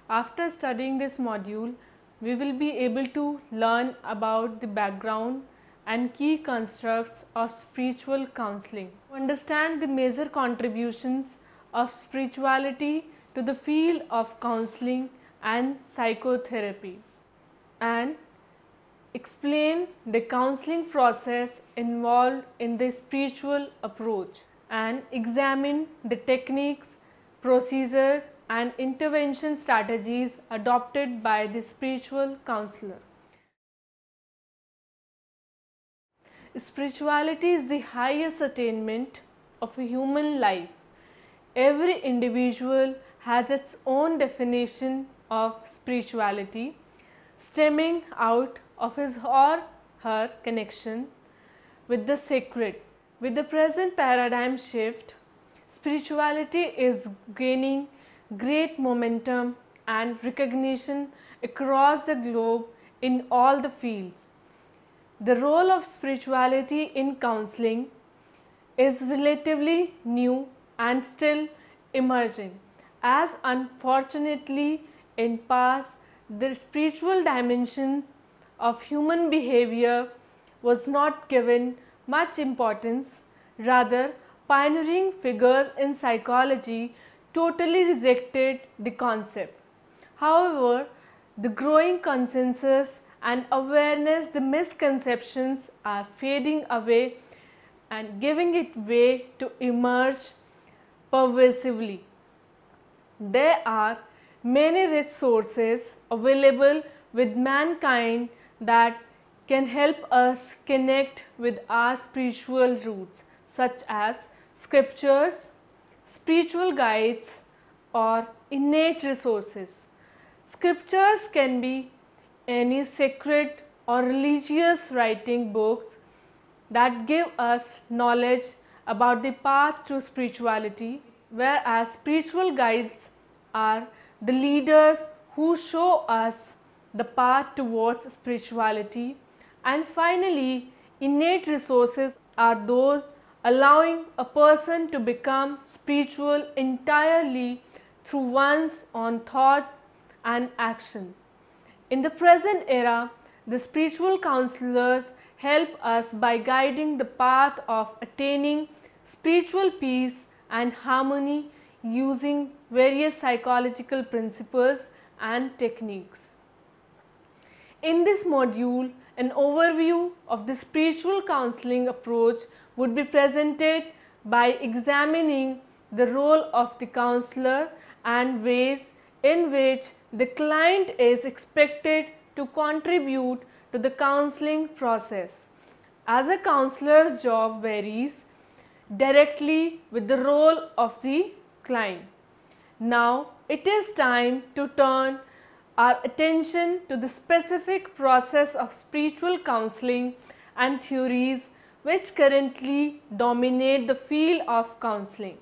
After studying this module, we will be able to learn about the background and key constructs of spiritual counseling. To understand the major contributions of spirituality to the field of counseling and psychotherapy, and explain the counseling process involved in the spiritual approach, and examine the techniques, procedures and intervention strategies adopted by the spiritual counselor. Spirituality is the highest attainment of a human life. Every individual has its own definition of spirituality, stemming out of his or her connection with the sacred. With the present paradigm shift, spirituality is gaining great momentum and recognition across the globe in all the fields. The role of spirituality in counseling is relatively new and still emerging, as unfortunately in past the spiritual dimension of human behavior was not given much importance. Rather, pioneering figures in psychology totally rejected the concept. However, the growing consensus and awareness, the misconceptions are fading away and giving it way to emerge pervasively. There are many rich sources available with mankind that can help us connect with our spiritual roots, such as scriptures, spiritual guides or innate resources. Scriptures can be any sacred or religious writing books that give us knowledge about the path to spirituality, whereas spiritual guides are the leaders who show us the path towards spirituality. And finally, innate resources are those allowing a person to become spiritual entirely through one's own thought and action. In the present era, the spiritual counselors help us by guiding the path of attaining spiritual peace and harmony using various psychological principles and techniques. In this module, an overview of the spiritual counseling approach would be presented by examining the role of the counselor and ways in which the client is expected to contribute to the counseling process. As a counselor's job varies directly with the role of the client. Now it is time to turn our attention to the specific process of spiritual counseling and theories which currently dominate the field of counseling.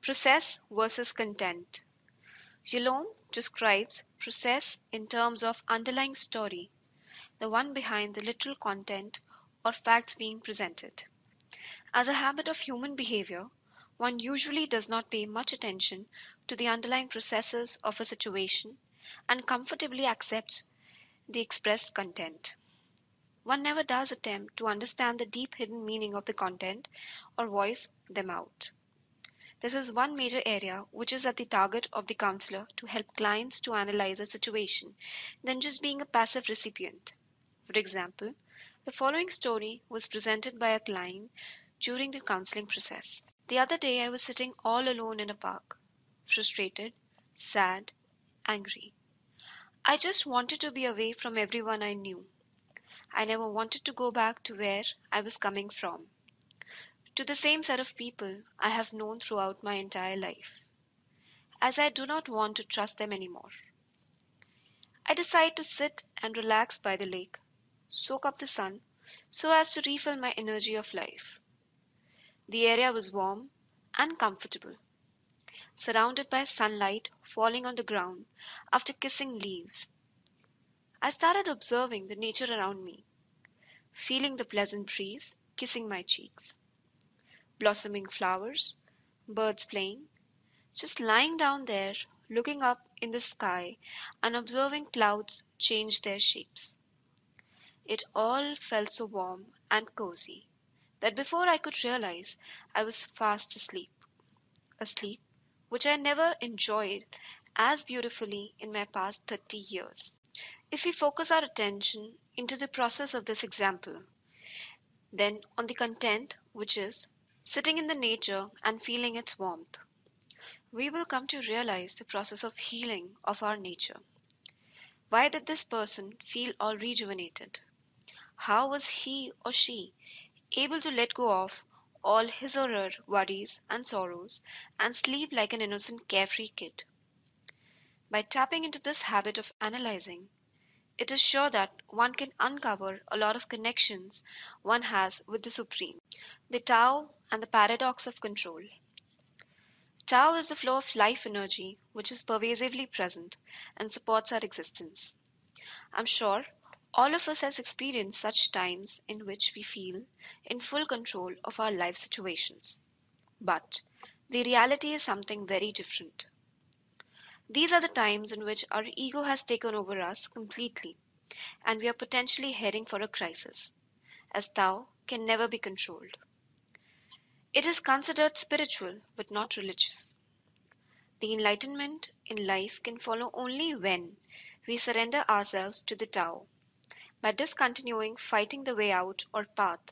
Process versus content. Yalom describes process in terms of underlying story, the one behind the literal content or facts being presented. As a habit of human behavior, one usually does not pay much attention to the underlying processes of a situation and comfortably accepts the expressed content. One never does attempt to understand the deep hidden meaning of the content or voice them out. This is one major area which is at the target of the counselor to help clients to analyze a situation than just being a passive recipient. For example, the following story was presented by a client during the counseling process. The other day I was sitting all alone in a park, frustrated, sad, angry. I just wanted to be away from everyone I knew. I never wanted to go back to where I was coming from, to the same set of people I have known throughout my entire life, as I do not want to trust them anymore. I decide to sit and relax by the lake, soak up the sun, so as to refill my energy of life. The area was warm and comfortable, surrounded by sunlight falling on the ground after kissing leaves. I started observing the nature around me, feeling the pleasant breeze kissing my cheeks, blossoming flowers, birds playing, just lying down there, looking up in the sky and observing clouds change their shapes. It all felt so warm and cozy that before I could realize, I was fast asleep. A sleep which I never enjoyed as beautifully in my past 30 years. If we focus our attention into the process of this example, then on the content, which is sitting in the nature and feeling its warmth, we will come to realize the process of healing of our nature. Why did this person feel all rejuvenated? How was he or she able to let go of all his or her worries and sorrows and sleep like an innocent, carefree kid? By tapping into this habit of analyzing, it is sure that one can uncover a lot of connections one has with the Supreme. The Tao and the paradox of control. Tao is the flow of life energy which is pervasively present and supports our existence. I'm sure all of us has experienced such times in which we feel in full control of our life situations. But the reality is something very different. These are the times in which our ego has taken over us completely and we are potentially heading for a crisis, as Tao can never be controlled. It is considered spiritual but not religious. The enlightenment in life can follow only when we surrender ourselves to the Tao, by discontinuing fighting the way out or path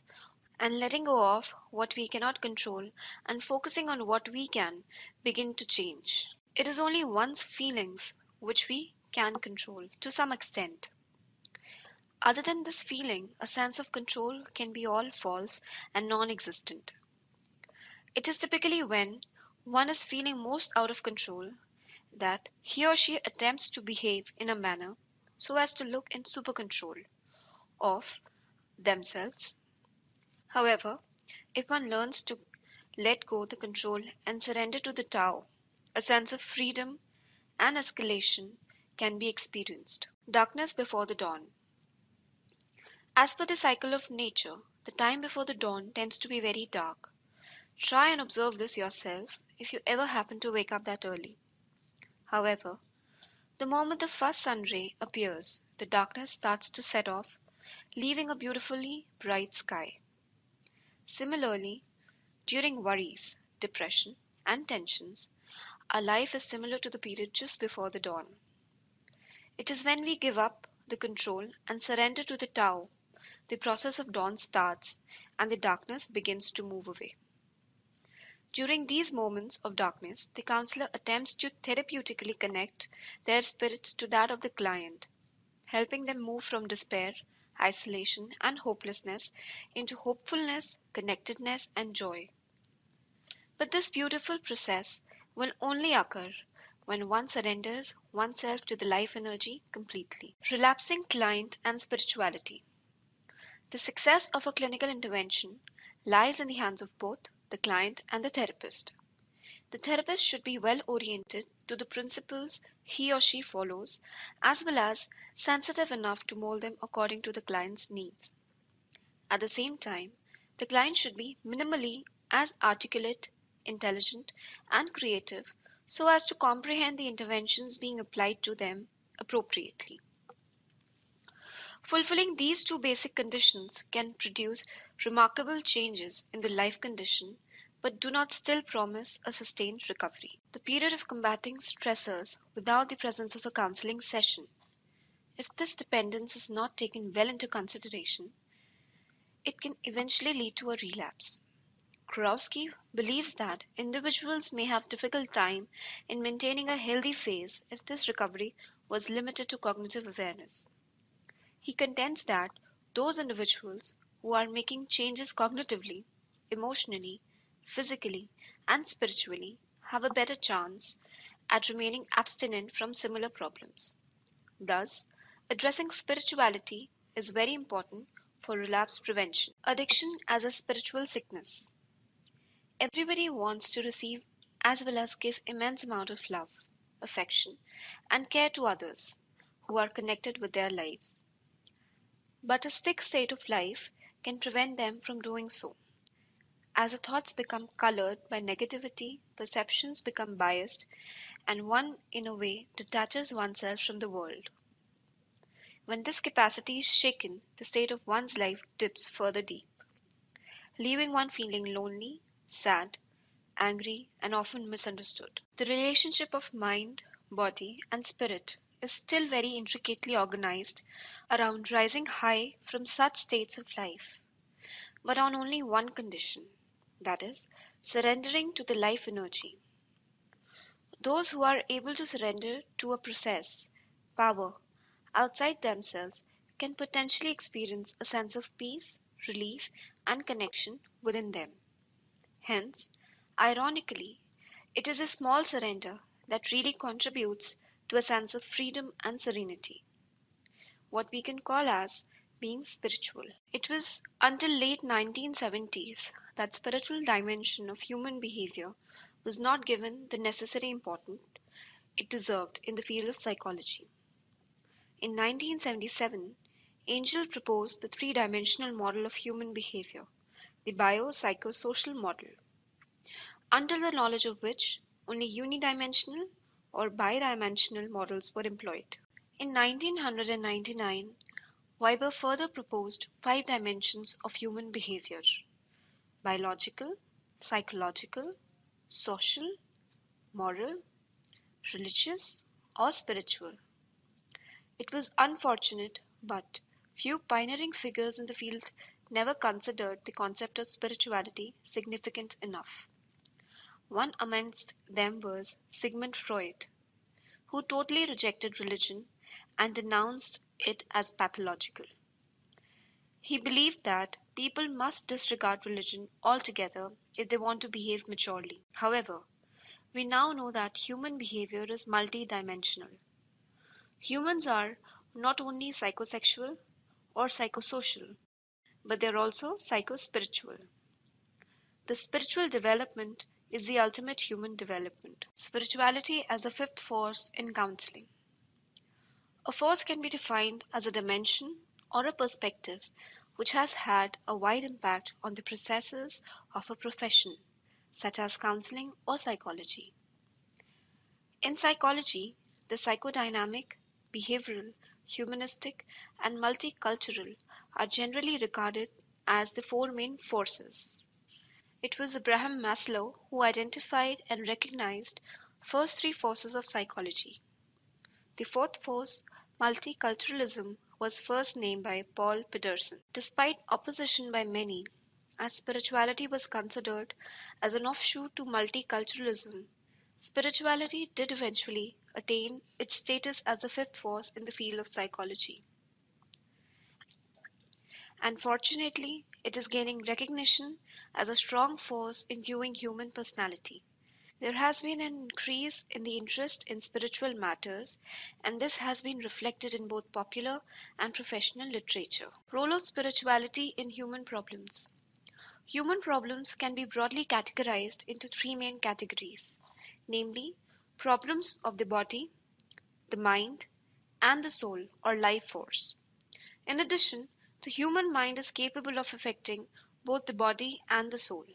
and letting go of what we cannot control and focusing on what we can begin to change. It is only one's feelings which we can control to some extent. Other than this feeling, a sense of control can be all false and non existent. It is typically when one is feeling most out of control that he or she attempts to behave in a manner so as to look in super control of themselves. However, if one learns to let go the control and surrender to the Tao, a sense of freedom and escalation can be experienced. Darkness before the dawn. As per the cycle of nature, the time before the dawn tends to be very dark. Try and observe this yourself if you ever happen to wake up that early. However, the moment the first sun ray appears, the darkness starts to set off, leaving a beautifully bright sky. Similarly, during worries, depression, and tensions, our life is similar to the period just before the dawn. It is when we give up the control and surrender to the Tao, the process of dawn starts and the darkness begins to move away. During these moments of darkness, the counselor attempts to therapeutically connect their spirit to that of the client, helping them move from despair, isolation, and hopelessness into hopefulness, connectedness, and joy. But this beautiful process will only occur when one surrenders oneself to the life energy completely. Relapsing client and spirituality. The success of a clinical intervention lies in the hands of both the client and the therapist. The therapist should be well oriented to the principles he or she follows, as well as sensitive enough to mold them according to the client's needs. At the same time, the client should be minimally as articulate, intelligent, and creative so as to comprehend the interventions being applied to them appropriately. Fulfilling these two basic conditions can produce remarkable changes in the life condition but do not still promise a sustained recovery. The period of combating stressors without the presence of a counseling session. If this dependence is not taken well into consideration, it can eventually lead to a relapse. Kurowski believes that individuals may have difficult time in maintaining a healthy phase if this recovery was limited to cognitive awareness. He contends that those individuals who are making changes cognitively, emotionally, physically, and spiritually have a better chance at remaining abstinent from similar problems. Thus, addressing spirituality is very important for relapse prevention. Addiction as a spiritual sickness. Everybody wants to receive as well as give immense amount of love, affection, and care to others who are connected with their lives. But a sick state of life can prevent them from doing so. As the thoughts become colored by negativity, perceptions become biased, and one, in a way, detaches oneself from the world. When this capacity is shaken, the state of one's life dips further deep, leaving one feeling lonely, sad, angry, and often misunderstood. The relationship of mind, body, and spirit is still very intricately organized around rising high from such states of life, but on only one condition, that is, surrendering to the life energy. Those who are able to surrender to a process, power, outside themselves can potentially experience a sense of peace, relief, and connection within them. Hence, ironically, it is a small surrender that really contributes to a sense of freedom and serenity, what we can call as being spiritual. It was until late 1970s that spiritual dimension of human behavior was not given the necessary importance it deserved in the field of psychology. In 1977, Angel proposed the three-dimensional model of human behavior, the biopsychosocial model, under the knowledge of which only unidimensional or bidimensional models were employed. In 1999, Weber further proposed five dimensions of human behavior: biological, psychological, social, moral, religious, or spiritual. It was unfortunate, but few pioneering figures in the field never considered the concept of spirituality significant enough. One amongst them was Sigmund Freud, who totally rejected religion and denounced it as pathological. He believed that people must disregard religion altogether if they want to behave maturely. However, we now know that human behavior is multidimensional. Humans are not only psychosexual or psychosocial, but they're also psychospiritual. The spiritual development is the ultimate human development. Spirituality as the fifth force in counseling. A force can be defined as a dimension or a perspective which has had a wide impact on the processes of a profession, such as counseling or psychology. In psychology, the psychodynamic, behavioral, humanistic, and multicultural are generally regarded as the four main forces. It was Abraham Maslow who identified and recognized first three forces of psychology. The fourth force, multiculturalism, was first named by Paul Pedersen. Despite opposition by many, as spirituality was considered as an offshoot to multiculturalism, spirituality did eventually attain its status as the fifth force in the field of psychology. And fortunately, it is gaining recognition as a strong force in viewing human personality. There has been an increase in the interest in spiritual matters, and this has been reflected in both popular and professional literature. Role of spirituality in human problems. Human problems can be broadly categorized into three main categories, namely problems of the body, the mind, and the soul or life force. In addition, the human mind is capable of affecting both the body and the soul.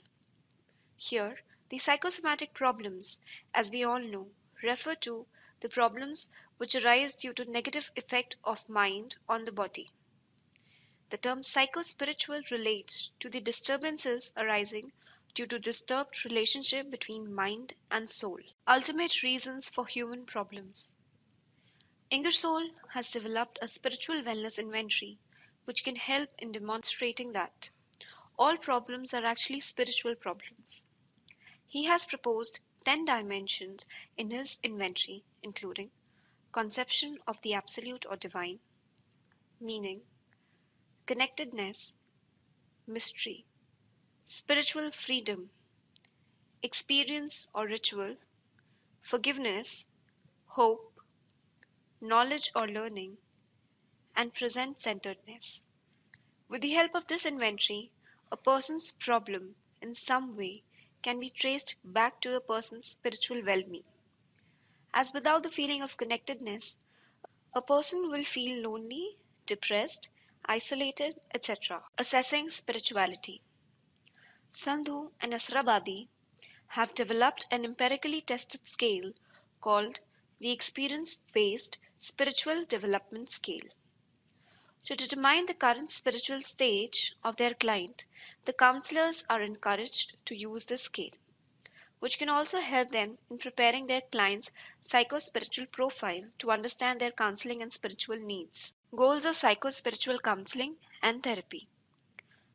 Here, the psychosomatic problems, as we all know, refer to the problems which arise due to negative effect of mind on the body. The term psychospiritual relates to the disturbances arising due to disturbed relationship between mind and soul. Ultimate reasons for human problems. Ingersoll has developed a spiritual wellness inventory which can help in demonstrating that all problems are actually spiritual problems. He has proposed 10 dimensions in his inventory, including conception of the absolute or divine, meaning, connectedness, mystery, spiritual freedom, experience or ritual, forgiveness, hope, knowledge or learning, and present centeredness. With the help of this inventory, a person's problem in some way can be traced back to a person's spiritual well being. As without the feeling of connectedness, a person will feel lonely, depressed, isolated, etc. Assessing spirituality. Sandhu and Asrabadi have developed an empirically tested scale called the Experience-Based Spiritual Development Scale. To determine the current spiritual stage of their client, the counselors are encouraged to use this scale, which can also help them in preparing their client's psycho-spiritual profile to understand their counseling and spiritual needs. Goals of psycho-spiritual counseling and therapy.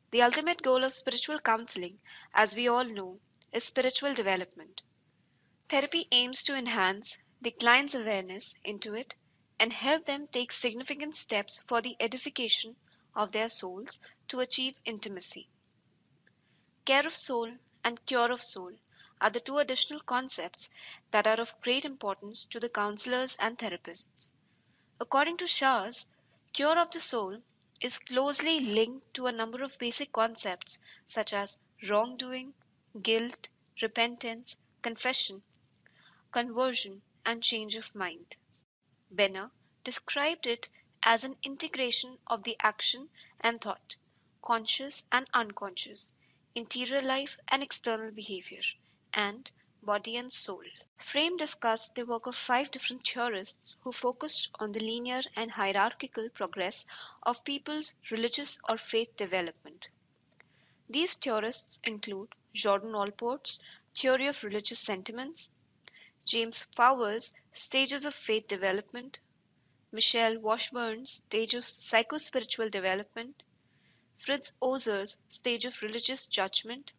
The ultimate goal of spiritual counseling, as we all know, is spiritual development. Therapy aims to enhance the client's awareness into it and help them take significant steps for the edification of their souls to achieve intimacy. Care of soul and cure of soul are the two additional concepts that are of great importance to the counselors and therapists. According to Shahs, cure of the soul is closely linked to a number of basic concepts such as wrongdoing, guilt, repentance, confession, conversion, and change of mind. Benner described it as an integration of the action and thought, conscious and unconscious, interior life and external behavior, and body and soul. Frame discussed the work of five different theorists who focused on the linear and hierarchical progress of people's religious or faith development. These theorists include Jordan Allport's theory of religious sentiments, James Fowler's stages of faith development, Michelle Washburn's stage of psychospiritual development, Fritz Ozer's stage of religious judgment,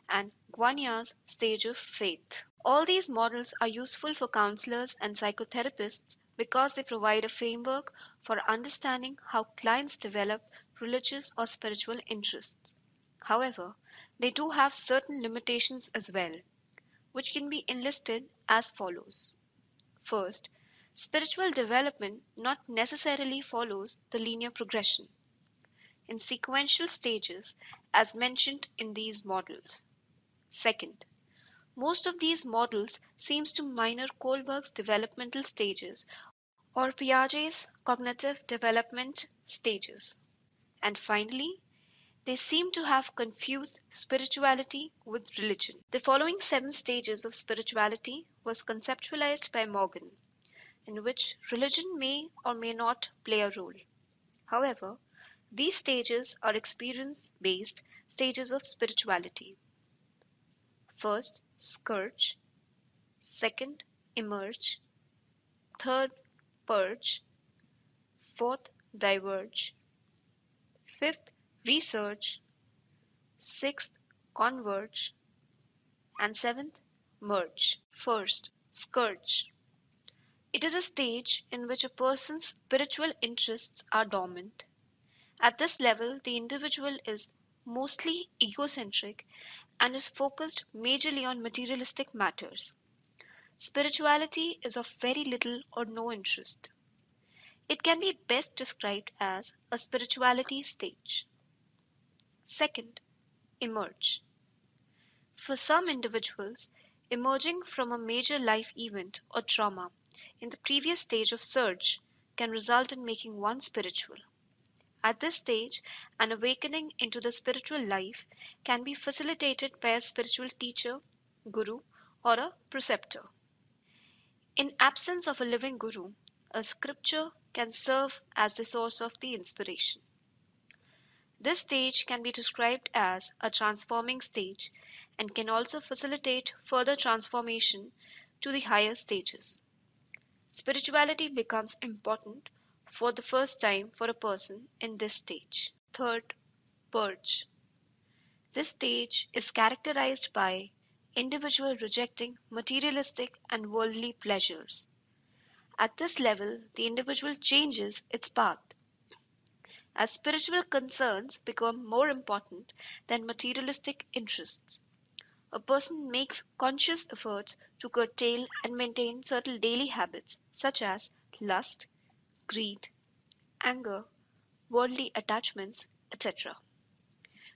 and Guanya's stage of faith. All these models are useful for counselors and psychotherapists because they provide a framework for understanding how clients develop religious or spiritual interests. However, they do have certain limitations as well, which can be enlisted as follows. First, spiritual development not necessarily follows the linear progression in sequential stages as mentioned in these models. Second, most of these models seems to minor Kohlberg's developmental stages or Piaget's cognitive development stages. And finally, they seem to have confused spirituality with religion. The following seven stages of spirituality was conceptualized by Morgan, in which religion may or may not play a role. However, these stages are experience-based stages of spirituality. First, scourge. Second, emerge. Third, purge. Fourth, diverge. Fifth, research. Sixth, converge. And seventh, merge. First, scourge. It is a stage in which a person's spiritual interests are dormant. At this level, the individual is mostly egocentric and is focused majorly on materialistic matters. Spirituality is of very little or no interest. It can be best described as a spirituality stage. Second, emerge. For some individuals, emerging from a major life event or trauma in the previous stage of surge can result in making one spiritual. At this stage, an awakening into the spiritual life can be facilitated by a spiritual teacher, guru, or a preceptor. In absence of a living guru, a scripture can serve as the source of the inspiration. This stage can be described as a transforming stage and can also facilitate further transformation to the higher stages. Spirituality becomes important for the first time for a person in this stage. Third, purge. This stage is characterized by individual rejecting materialistic and worldly pleasures. At this level, the individual changes its path. As spiritual concerns become more important than materialistic interests, a person makes conscious efforts to curtail and maintain certain daily habits such as lust, greed, anger, worldly attachments, etc.,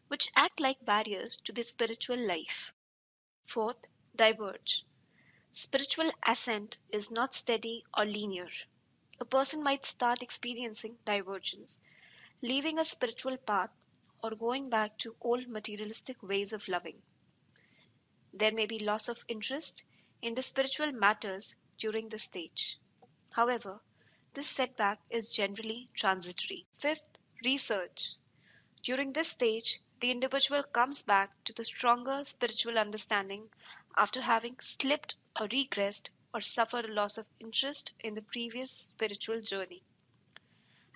which act like barriers to the spiritual life. Fourth, diverge. Spiritual ascent is not steady or linear. A person might start experiencing divergence, leaving a spiritual path or going back to old materialistic ways of loving. There may be loss of interest in the spiritual matters during this stage. However, this setback is generally transitory. Fifth, research. During this stage, the individual comes back to the stronger spiritual understanding after having slipped or regressed or suffered a loss of interest in the previous spiritual journey.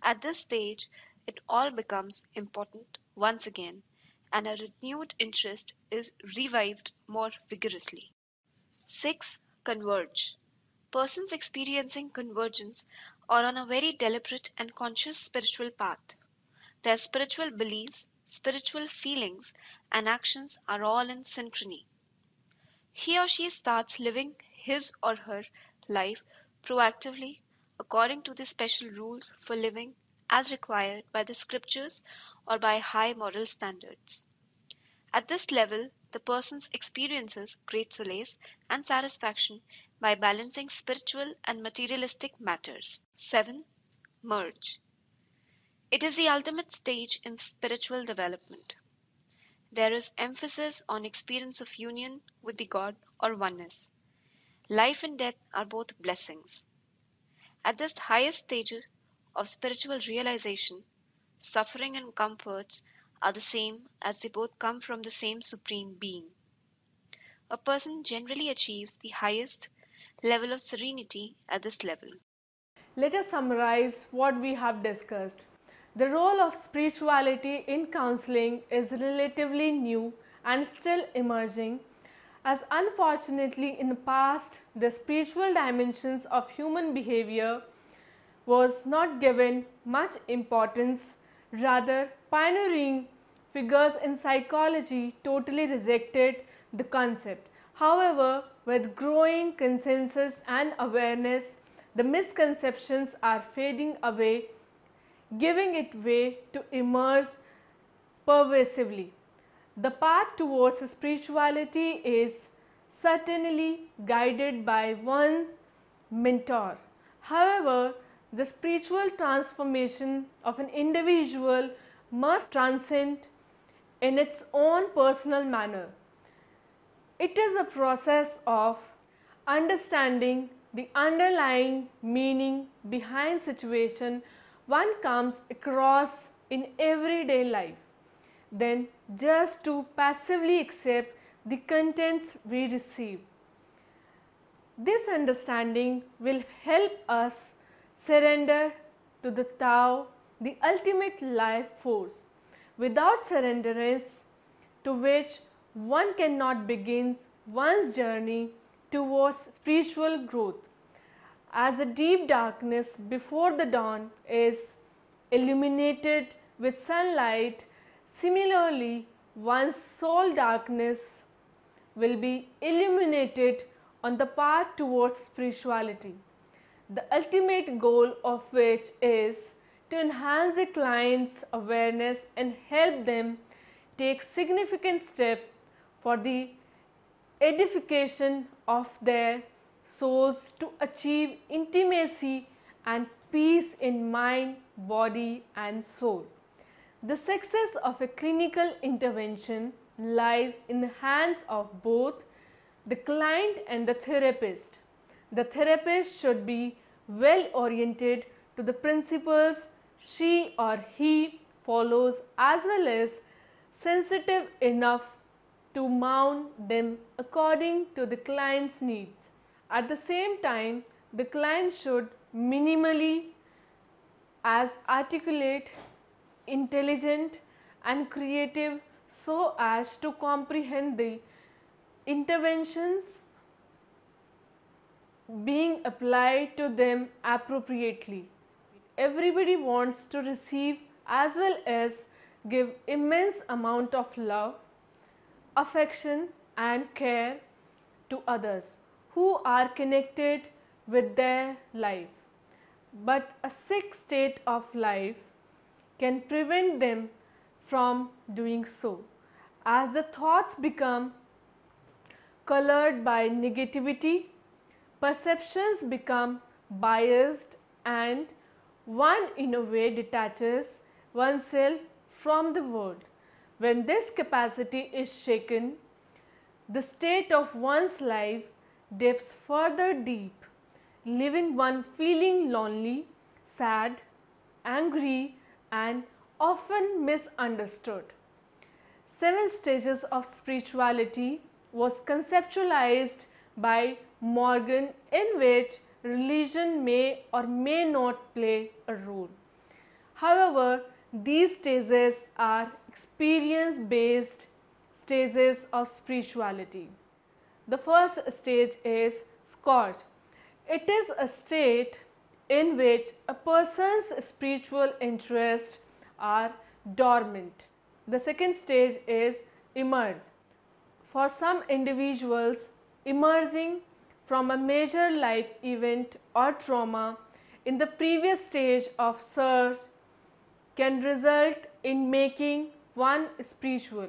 At this stage, it all becomes important once again, and a renewed interest is revived more vigorously. 6. Converge. Persons experiencing convergence are on a very deliberate and conscious spiritual path. Their spiritual beliefs, spiritual feelings, and actions are all in synchrony. He or she starts living his or her life proactively according to the special rules for living as required by the scriptures or by high moral standards. At this level, the person experiences great solace and satisfaction by balancing spiritual and materialistic matters. 7. Merge. It is the ultimate stage in spiritual development. There is emphasis on experience of union with the God or oneness. Life and death are both blessings. At this highest stage of spiritual realization, suffering and comforts are the same as they both come from the same Supreme Being. A person generally achieves the highest level of serenity at this level. Let us summarize what we have discussed. The role of spirituality in counseling is relatively new and still emerging, as unfortunately in the past the spiritual dimensions of human behavior was not given much importance. Rather, pioneering figures in psychology totally rejected the concept. However, with growing consensus and awareness, the misconceptions are fading away, giving it way to emerge pervasively. The path towards spirituality is certainly guided by one's mentor. However, the spiritual transformation of an individual must transcend in its own personal manner. It is a process of understanding the underlying meaning behind situation one comes across in everyday life, then just to passively accept the contents we receive. This understanding will help us surrender to the Tao, the ultimate life force, without surrenderance to which one cannot begin one's journey towards spiritual growth. As the deep darkness before the dawn is illuminated with sunlight, similarly one's soul darkness will be illuminated on the path towards spirituality, the ultimate goal of which is to enhance the client's awareness and help them take significant steps for the edification of their souls to achieve intimacy and peace in mind, body and soul. The success of a clinical intervention lies in the hands of both the client and the therapist. The therapist should be well oriented to the principles she or he follows, as well as sensitive enough to mount them according to the client's needs. At the same time, the client should minimally as articulate, intelligent and creative so as to comprehend the interventions being applied to them appropriately. Everybody wants to receive as well as give immense amount of love, affection and care to others who are connected with their life. But a sick state of life can prevent them from doing so, as the thoughts become colored by negativity, perceptions become biased, and one in a way detaches oneself from the world. When this capacity is shaken, the state of one's life dips further deep, leaving one feeling lonely, sad, angry, and often misunderstood. 7 stages of spirituality was conceptualized by Morgan, in which religion may or may not play a role. However, these stages are experience-based stages of spirituality. The first stage is scourge. It is a state in which a person's spiritual interests are dormant. The second stage is emerge. For some individuals, emerging from a major life event or trauma in the previous stage of surge can result in making one spiritual.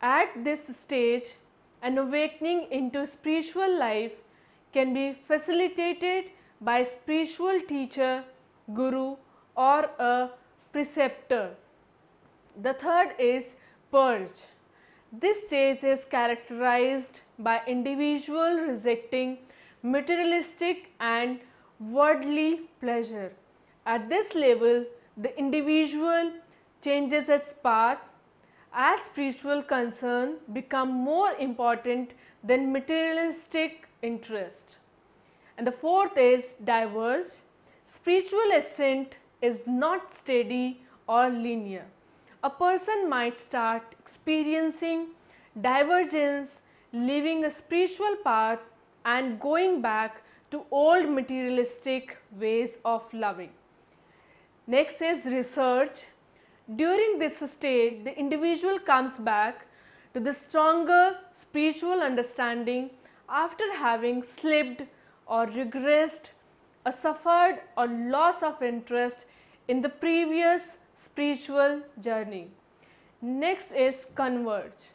At this stage, an awakening into spiritual life can be facilitated by a spiritual teacher, guru, or a preceptor. The third is purge. This stage is characterized by individual rejecting materialistic and worldly pleasure. At this level, the individual changes its path as spiritual concern become more important than materialistic interest. And the fourth is diverge. Spiritual ascent is not steady or linear. A person might start experiencing divergence, leaving a spiritual path and going back to old materialistic ways of loving. Next is research. During this stage, the individual comes back to the stronger spiritual understanding after having slipped or regressed or suffered or loss of interest in the previous spiritual journey. Next is converge.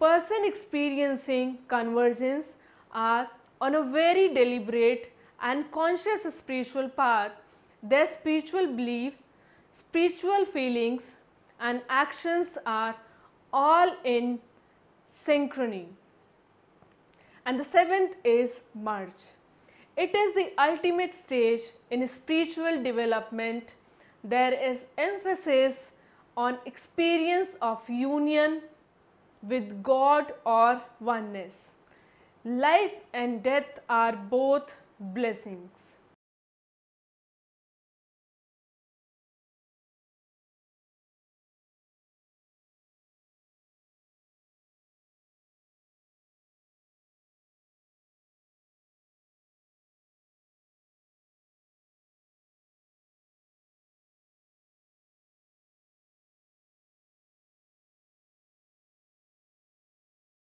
Person experiencing convergence are on a very deliberate and conscious spiritual path. Their spiritual belief, spiritual feelings and actions are all in synchrony. And the seventh is merge. It is the ultimate stage in spiritual development. There is emphasis on experience of union with God or oneness. Life and death are both blessings.